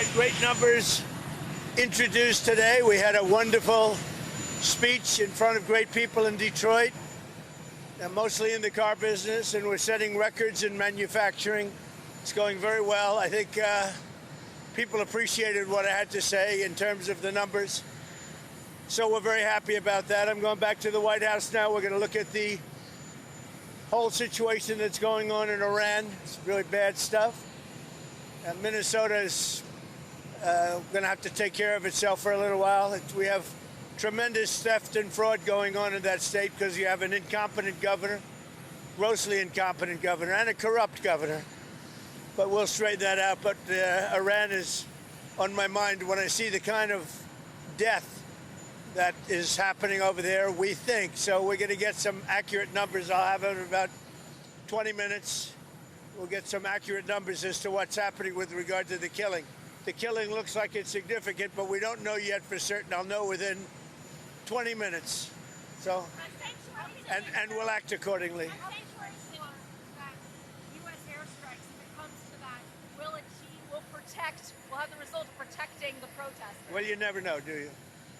had great numbers introduced today. We had a wonderful speech in front of great people in Detroit, mostly in the car business, and we're setting records in manufacturing. It's going very well. I think people appreciated what I had to say in terms of the numbers. So we're very happy about that. I'm going back to the White House now. We're going to look at the whole situation that's going on in Iran. It's really bad stuff. Minnesota is going to have to take care of itself for a little while. We have tremendous theft and fraud going on in that state because you have an incompetent governor, grossly incompetent governor, and a corrupt governor. But we'll straighten that out. But Iran is on my mind when I see the kind of death that is happening over there, we think. So we're going to get some accurate numbers. I'll have it in about 20 minutes. We'll get some accurate numbers as to what's happening with regard to the killing. The killing looks like it's significant, but we don't know yet for certain. I'll know within 20 minutes. So, and we'll act accordingly. Will have the result of protecting the protesters. Well, you never know, do you?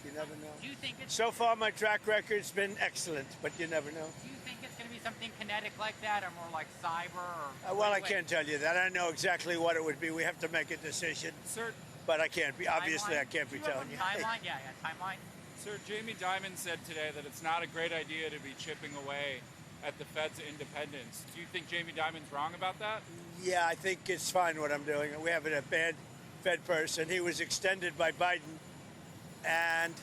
You never know. Do you think it's... So far, my track record's been excellent, but you never know. Do you think it's going to be something kinetic like that, or more like cyber? Or well, I can't tell you that. I know exactly what it would be. We have to make a decision. Sir, but I can't be. Obviously, I can't be telling you. Timeline? Yeah, timeline. Sir, Jamie Dimon said today that it's not a great idea to be chipping away at the Fed's independence. Do you think Jamie Dimon's wrong about that? Yeah, I think it's fine what I'm doing. We have a bad Fed person. He was extended by Biden, and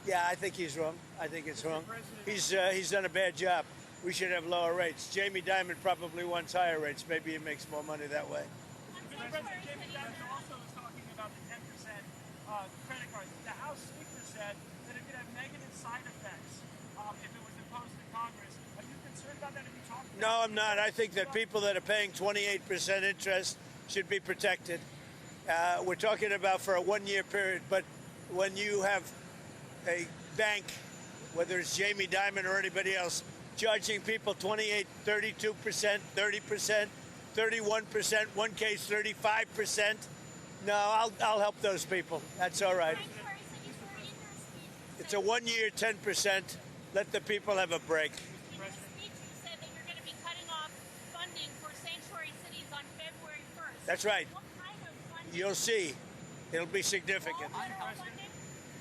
yeah, I think he's wrong. I think it's wrong. He's done a bad job. We should have lower rates. Jamie Dimon probably wants higher rates. Maybe he makes more money that way. Jamie Dimon also was talking about the 10% credit card. The House Speaker said that it could have negative side effects if it was imposed in Congress. Are you concerned about that? Have you talked about No, I'm not. I think that people that are paying 28% interest should be protected. We're talking about for a one-year period, but when you have a bank, whether it's Jamie Dimon or anybody else, charging people 28, 32%, 30%, 31%, one case 35%, no, I'll help those people. That's all right. It's a one-year 10%. Let the people have a break. In your speech, you said that you're going to be cutting off funding for sanctuary cities on February 1st. That's right. What kind of funding? You'll see. It'll be significant.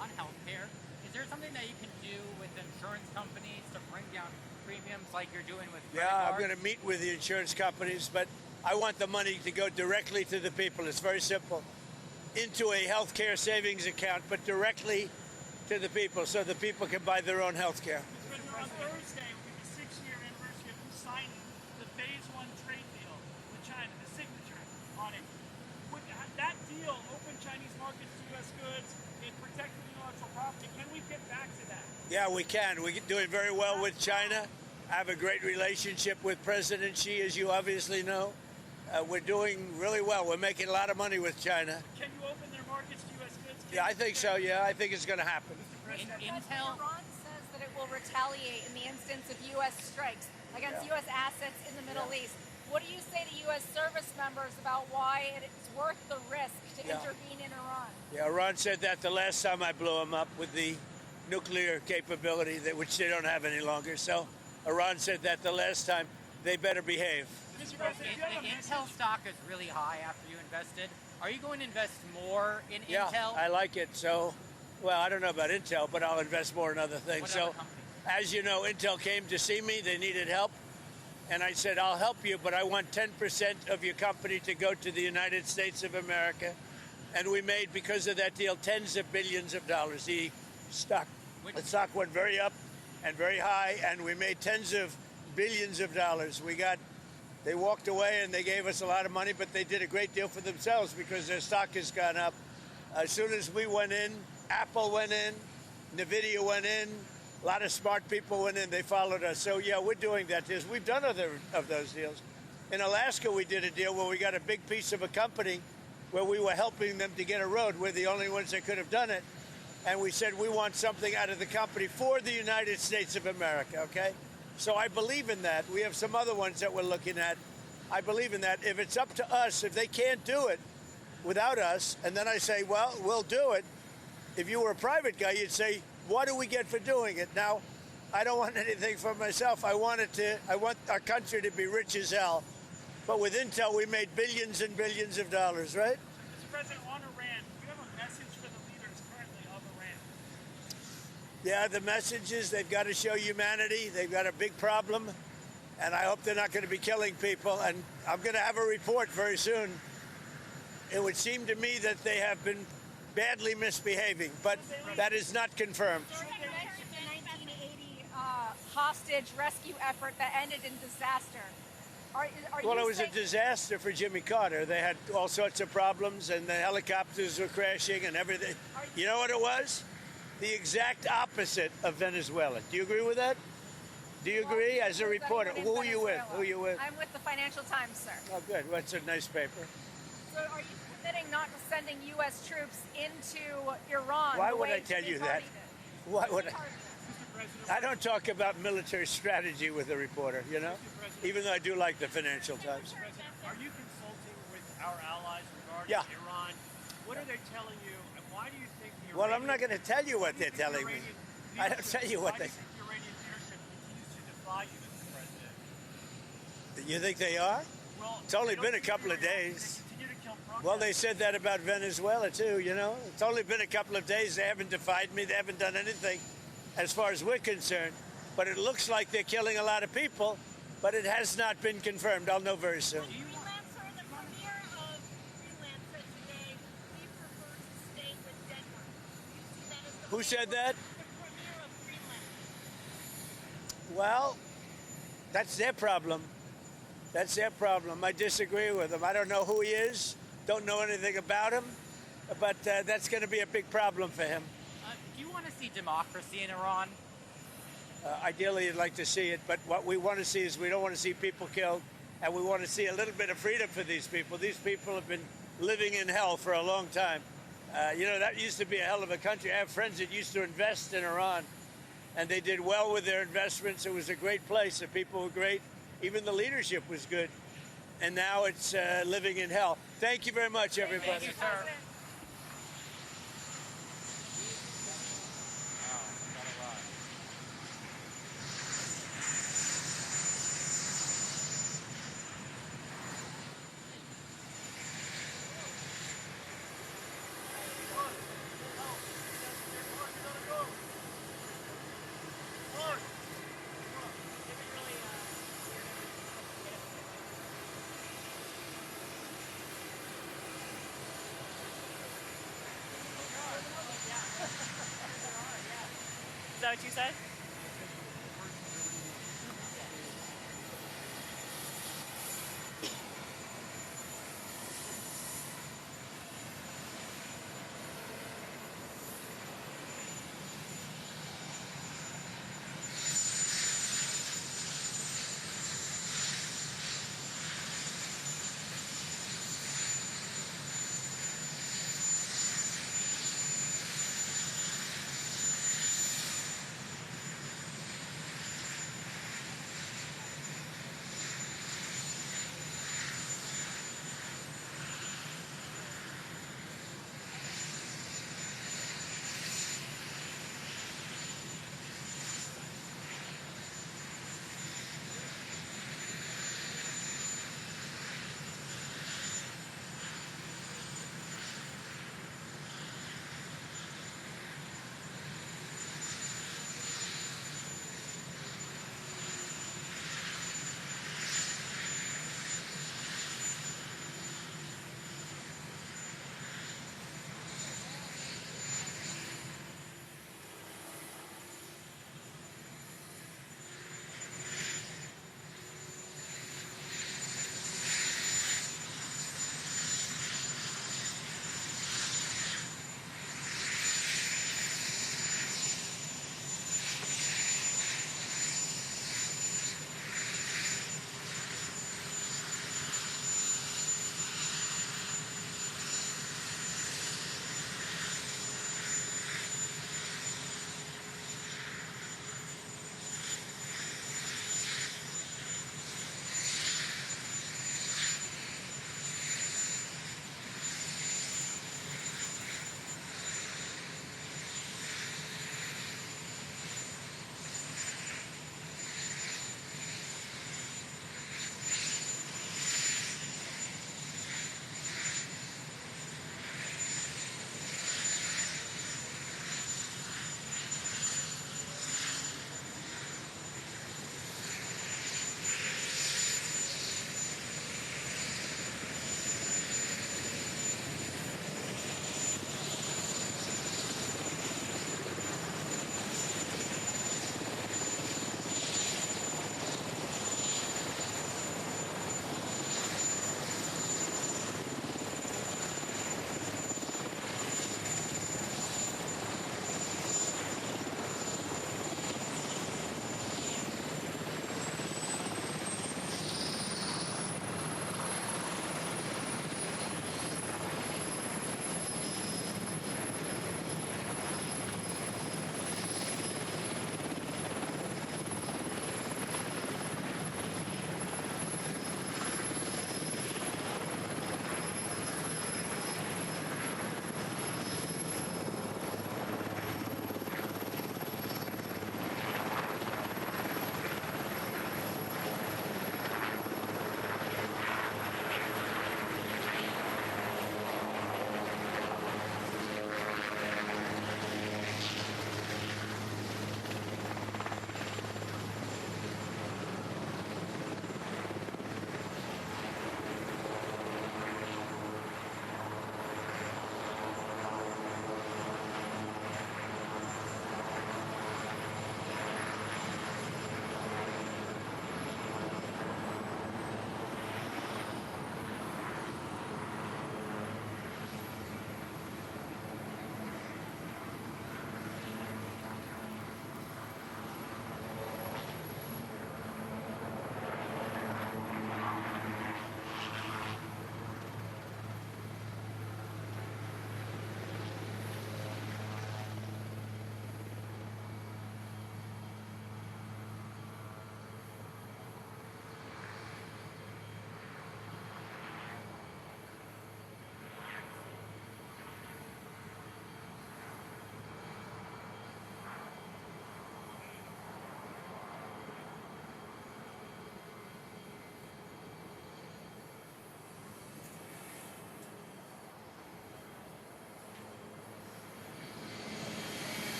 On healthcare, is there something that you can do with insurance companies to bring down premiums like you're doing with credit cards? I'm going to meet with the insurance companies, but I want the money to go directly to the people. It's very simple. Into a healthcare savings account, but directly to the people so the people can buy their own healthcare. On Thursday will be the 6-year anniversary of you signing the Phase 1 trade deal with China, the signature on it. Would that deal open Chinese markets to U.S. goods? It protected intellectual property. Can we get back to that? Yeah, we can. We're doing very well with China. I have a great relationship with President Xi, as you obviously know. We're doing really well. We're making a lot of money with China. Can you open their markets to U.S. goods? Yeah, I think so. Yeah, I think it's going to happen. Intel? Iran says that it will retaliate in the instance of U.S. strikes against U.S. assets in the Middle East. What do you say to U.S. service members about why it's worth the risk to intervene in Iran? Yeah, Iran said that the last time I blew them up with the nuclear capability, which they don't have any longer. So Iran said that the last time. They better behave. The Intel stock is really high after you invested. Are you going to invest more in Intel? Yeah, I like it. So, well, I don't know about Intel, but I'll invest more in other things. So, as you know, Intel came to see me. They needed help. And I said, I'll help you, but I want 10% of your company to go to the United States of America. And we made, because of that deal, tens of billions of dollars. The stock went very up and very high, and we made tens of billions of dollars. They walked away and they gave us a lot of money, but they did a great deal for themselves because their stock has gone up. As soon as we went in, Apple went in, NVIDIA went in, a lot of smart people went in, they followed us. So yeah, we're doing that. We've done other of those deals. In Alaska, we did a deal where we got a big piece of a company where we were helping them to get a road. We're the only ones that could have done it. And we said, we want something out of the company for the United States of America, okay? So I believe in that. We have some other ones that we're looking at. I believe in that. If it's up to us, if they can't do it, without us. And then I say, well, we'll do it. If you were a private guy, you'd say, what do we get for doing it? Now, I don't want anything for myself. I want our country to be rich as hell. But with Intel, we made billions and billions of dollars, right? Mr. President, on Iran, do you have a message for the leaders currently of Iran? Yeah, the message is they've got to show humanity. They've got a big problem, and I hope they're not going to be killing people. And I'm going to have a report very soon. It would seem to me that they have been badly misbehaving, but that is not confirmed. You mentioned the 1980 hostage rescue effort that ended in disaster. Well, it was a disaster for Jimmy Carter. They had all sorts of problems, and the helicopters were crashing and everything. You know what it was? The exact opposite of Venezuela. Do you agree with that? Do you agree? As a reporter, who are you with? Who are you with? I'm with the Financial Times, sir. Oh, good. Well, it's a nice paper. So are you committing not to sending U.S. troops into Iran? Why the would way I tell Jimmy you Carter that? did? Why would Jimmy I? Carter did. I don't talk about military strategy with a reporter, you know? Even though I do like the Financial Times. Are you consulting with our allies regarding Yeah. Iran? What are they telling you, and why do you think the Well, I'm not going to tell you what they're telling me. I don't tell you what why they... do you think the Iranian leadership continues to defy you, Mr. President? You think they are? Well, It's only they been a don't couple of continue to- days. They continue to kill protesters. Well, they said that about Venezuela, too, you know? It's only been a couple of days. They haven't defied me. They haven't done anything as far as we're concerned. But it looks like they're killing a lot of people, but it has not been confirmed. I'll know very soon. Freelancer, the premier of Freelance said today we prefer to stay with Denmark. You see that as the Who said that? The premier of Freelance. Well, that's their problem. That's their problem. I disagree with him. I don't know who he is, don't know anything about him, but that's going to be a big problem for him. Do you want to see democracy in Iran? Ideally, you'd like to see it, but what we want to see is we don't want to see people killed, and we want to see a little bit of freedom for these people. These people have been living in hell for a long time. You know, that used to be a hell of a country. I have friends that used to invest in Iran, and they did well with their investments. It was a great place. The people were great. Even the leadership was good. And now it's living in hell. Thank you very much, everybody. Thank you, sir. Is that what you said?